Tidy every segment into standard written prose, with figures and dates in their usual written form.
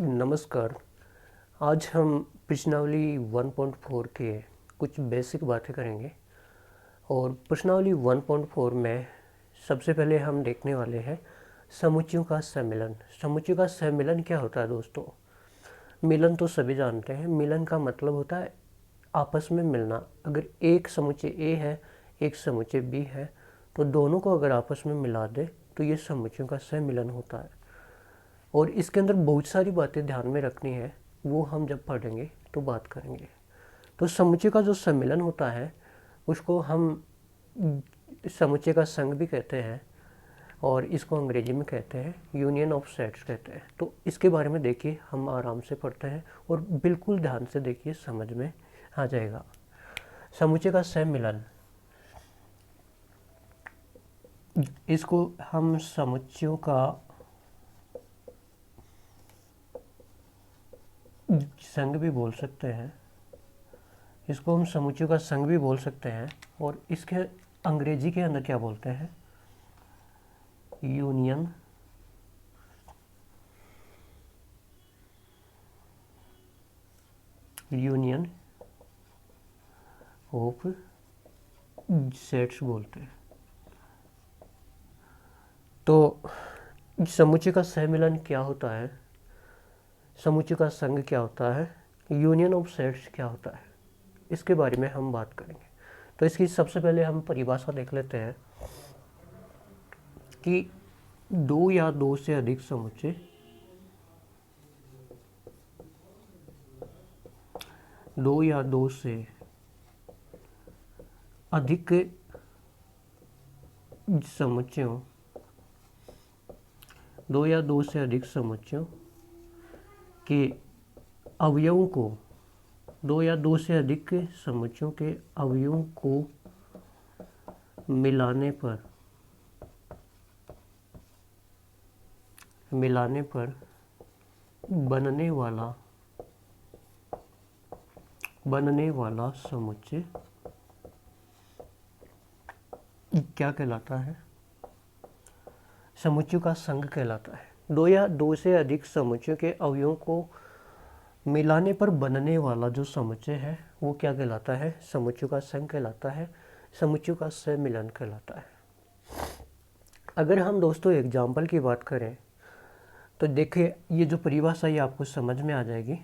नमस्कार। आज हम प्रश्नावली 1.4 के कुछ बेसिक बातें करेंगे और प्रश्नावली 1.4 में सबसे पहले हम देखने वाले हैं समुच्चयों का सम्मिलन। समुच्चयों का सम्मिलन क्या होता है दोस्तों? मिलन तो सभी जानते हैं। मिलन का मतलब होता है आपस में मिलना। अगर एक समुच्चय ए है, एक समुच्चय बी है, तो दोनों को अगर आपस में मिला दे तो ये समुच्चयों का सम्मिलन होता है। और इसके अंदर बहुत सारी बातें ध्यान में रखनी है, वो हम जब पढ़ेंगे तो बात करेंगे। तो समुच्चय का जो सम्मिलन होता है उसको हम समुच्चय का संघ भी कहते हैं और इसको अंग्रेजी में कहते हैं यूनियन ऑफ सेट्स कहते हैं। तो इसके बारे में देखिए, हम आराम से पढ़ते हैं और बिल्कुल ध्यान से देखिए, समझ में आ जाएगा। समुच्चय का सम्मिलन, इसको हम समुच्चयों का संघ भी बोल सकते हैं, इसको हम समुच्चयों का संघ भी बोल सकते हैं। और इसके अंग्रेजी के अंदर क्या बोलते हैं? यूनियन ऑफ सेट्स बोलते हैं। तो समुच्चय का सम्मिलन क्या होता है, समुच्चय का संघ क्या होता है, यूनियन ऑफ सेट्स क्या होता है, इसके बारे में हम बात करेंगे। तो इसकी सबसे पहले हम परिभाषा देख लेते हैं कि दो या दो से अधिक समुच्चय, दो या दो से अधिक समुच्चयों, दो या दो से अधिक समुच्चयों के अवयवों को, दो या दो से अधिक समुच्चयों के अवयवों को मिलाने पर बनने वाला समुच्चय क्या कहलाता है? समुच्चयों का संघ कहलाता है। दो या दो से अधिक समुच्चयों के अवयवों को मिलाने पर बनने वाला जो समुच्चय है वो क्या कहलाता है? समुच्चयों का संघ कहलाता है, समुच्चयों का सम्मिलन कहलाता है। अगर हम दोस्तों एग्जाम्पल की बात करें तो देखिए, ये जो परिभाषा ये आपको समझ में आ जाएगी।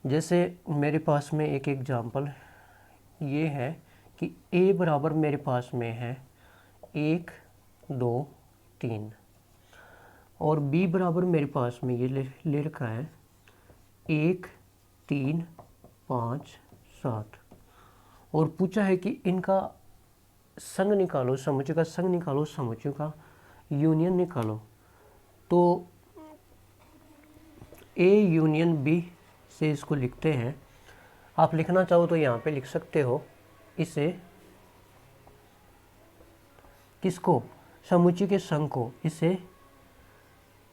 जैसे मेरे पास में एक एग्जाम्पल ये है कि a बराबर मेरे पास में है 1, 2, 3 और b बराबर मेरे पास में ये ले रखा है 1, 3, 5, 7 और पूछा है कि इनका संघ निकालो, समुच्चय का संघ निकालो, समुच्चयों का यूनियन निकालो। तो A यूनियन B से इसको लिखते हैं। आप लिखना चाहो तो यहाँ पे लिख सकते हो इसे, किसको? समुच्चय के संघ को। इसे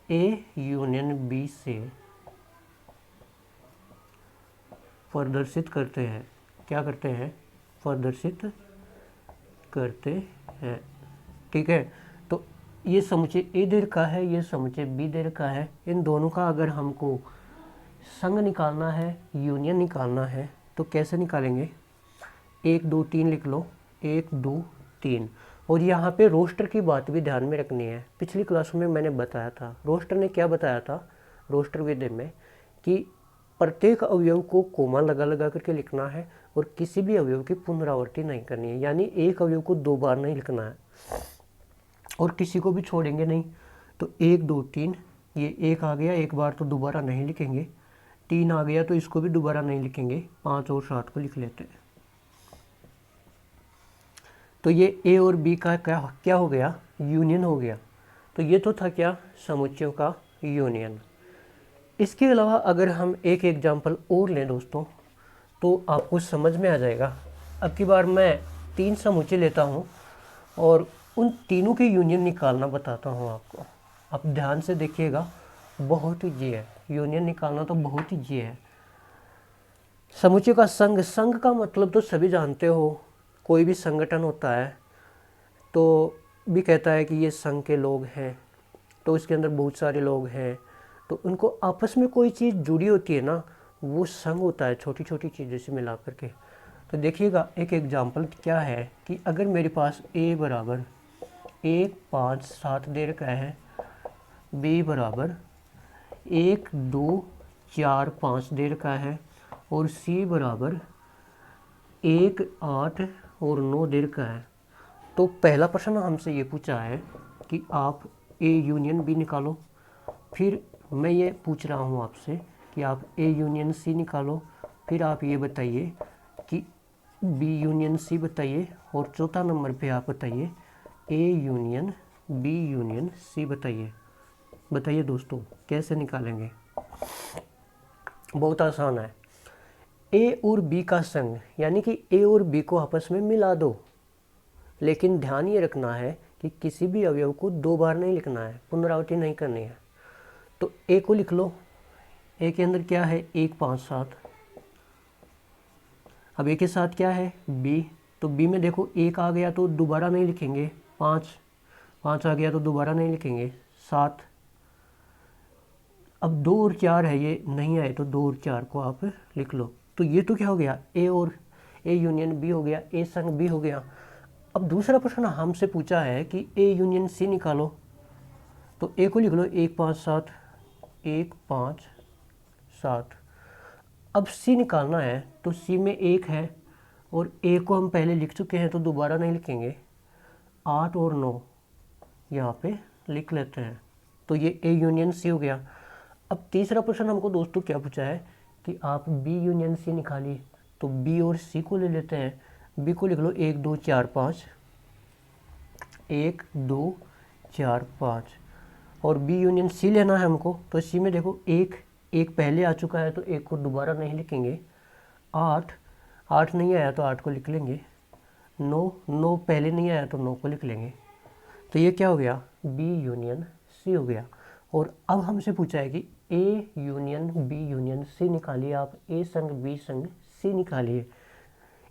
A यूनियन B से प्रदर्शित करते हैं। क्या करते हैं? प्रदर्शित करते हैं। ठीक है। तो ये समुच्चय A दे रखा है, ये समुच्चय B दे रखा है। इन दोनों का अगर हमको संघ निकालना है, यूनियन निकालना है, तो कैसे निकालेंगे? 1, 2, 3 लिख लो। 1, 2, 3। और यहाँ पे रोस्टर की बात भी ध्यान में रखनी है। पिछली क्लासों में मैंने बताया था, रोस्टर ने क्या बताया था रोस्टर विधि में, कि प्रत्येक अवयव को कोमा लगा लगा करके लिखना है और किसी भी अवयव की पुनरावृत्ति नहीं करनी है। यानी एक अवयव को दो बार नहीं लिखना है और किसी को भी छोड़ेंगे नहीं। तो 1, 2, 3, ये 1 आ गया, एक बार तो दोबारा नहीं लिखेंगे। 3 आ गया तो इसको भी दोबारा नहीं लिखेंगे। 5 और 7 को लिख लेते हैं। तो ये A और B का क्या हो गया? यूनियन हो गया। तो ये तो था क्या? समुच्चयों का यूनियन। इसके अलावा अगर हम एक एग्जाम्पल और लें दोस्तों तो आपको समझ में आ जाएगा। अब की बार मैं 3 समुच्चय लेता हूँ और उन तीनों के यूनियन निकालना बताता हूँ आपको। आप ध्यान से देखिएगा, बहुत ईजी है। यूनियन निकालना तो बहुत ईजी है। समुच्चय का संघ, संघ का मतलब तो सभी जानते हो। कोई भी संगठन होता है तो भी कहता है कि ये संघ के लोग हैं, तो इसके अंदर बहुत सारे लोग हैं, तो उनको आपस में कोई चीज़ जुड़ी होती है ना, वो संग होता है छोटी छोटी चीज़ों से मिला करके। तो देखिएगा एक एग्जांपल क्या है कि अगर मेरे पास a बराबर 1 5 7 दे रखा है, b बराबर 1 2 4 5 दे रखा है और c बराबर 1 8 और 9 दे रखा है। तो पहला प्रश्न हमसे ये पूछा है कि आप a यूनियन b निकालो। फिर मैं ये पूछ रहा हूँ आपसे कि आप a यूनियन c निकालो। फिर आप ये बताइए कि b यूनियन c बताइए। और चौथा नंबर पे आप बताइए a union b union c बताइए। बताइए दोस्तों कैसे निकालेंगे। बहुत आसान है। a और b का संग यानी कि a और b को आपस में मिला दो, लेकिन ध्यान ये रखना है कि किसी भी अवयव को दो बार नहीं लिखना है, पुनरावृत्ति नहीं करनी है। तो a को लिख लो। a के अंदर क्या है 1 5 7। अब a के साथ क्या है b। तो b में देखो 1 आ गया तो दोबारा नहीं लिखेंगे, 5 आ गया तो दोबारा नहीं लिखेंगे, 7। अब 2 और 4 है, ये नहीं आए तो 2 और 4 को आप लिख लो। तो ये तो क्या हो गया a यूनियन b हो गया, a संग b हो गया। अब दूसरा प्रश्न हमसे पूछा है कि a यूनियन c निकालो। तो a को लिख लो 1 5 7, 1 5 7। अब c निकालना है तो c में 1 है और a को हम पहले लिख चुके हैं तो दोबारा नहीं लिखेंगे, 8 और 9 यहाँ पे लिख लेते हैं। तो ये a यूनियन c हो गया। अब तीसरा प्रश्न हमको दोस्तों क्या पूछा है कि आप b यूनियन c निकालिए। तो b और c को ले लेते हैं। b को लिख लो 1 2 4 5, 1 2 4 5। और b यूनियन c लेना है हमको। तो c में देखो 1 पहले आ चुका है तो 1 को दोबारा नहीं लिखेंगे, 8 नहीं आया तो 8 को लिख लेंगे, 9 पहले नहीं आया तो 9 को लिख लेंगे। तो ये क्या हो गया b यूनियन c हो गया। और अब हमसे पूछा है कि a union b union c निकालिए। आप a संग b संग c निकालिए।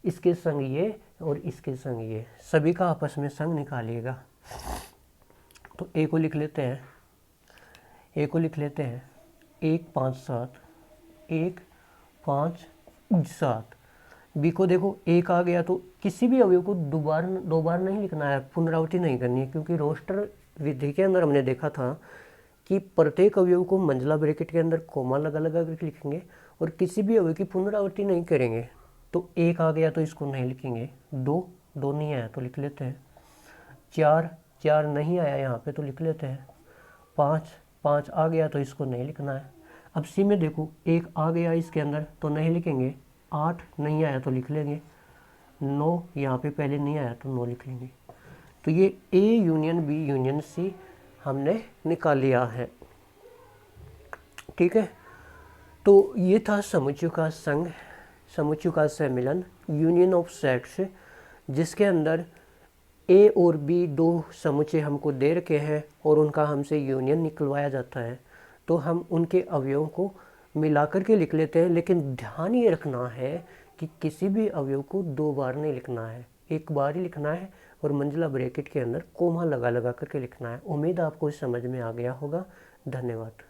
इसके संग ये और इसके संग ये, सभी का आपस में संग निकालिएगा। तो a को लिख लेते हैं, 1 5 7, 1 5 7। b को देखो 1 आ गया तो किसी भी अवयव को दो बार नहीं लिखना है, पुनरावृत्ति नहीं करनी है। क्योंकि रोस्टर विधि के अंदर हमने देखा था कि प्रत्येक अवयव को मंझला ब्रैकेट के अंदर कोमा लगा करके लिखेंगे और किसी भी अवयव की पुनरावृत्ति नहीं करेंगे। तो 1 आ गया तो इसको नहीं लिखेंगे, 2 नहीं आया तो लिख लेते हैं, 4 नहीं आया यहाँ पे तो लिख लेते हैं, 5 आ गया तो इसको नहीं लिखना है। अब सी में देखो 1 आ गया इसके अंदर तो नहीं लिखेंगे, 8 नहीं आया तो लिख लेंगे, 9 यहाँ पे पहले नहीं आया तो 9 लिख लेंगे। तो ये a union b union c हमने निकाल लिया है। ठीक है। तो ये था समुच्चयों का संघ, समुच्चयों का सम्मिलन, यूनियन ऑफ सेट्स, जिसके अंदर a और b दो समुच्चय हमको दे रखे हैं और उनका हमसे यूनियन निकलवाया जाता है। तो हम उनके अवयवों को मिलाकर के लिख लेते हैं। लेकिन ध्यान ये रखना है कि किसी भी अवयव को दो बार नहीं लिखना है, एक बार ही लिखना है और मंझला ब्रैकेट के अंदर कोमा लगा करके लिखना है। उम्मीद आपको समझ में आ गया होगा। धन्यवाद।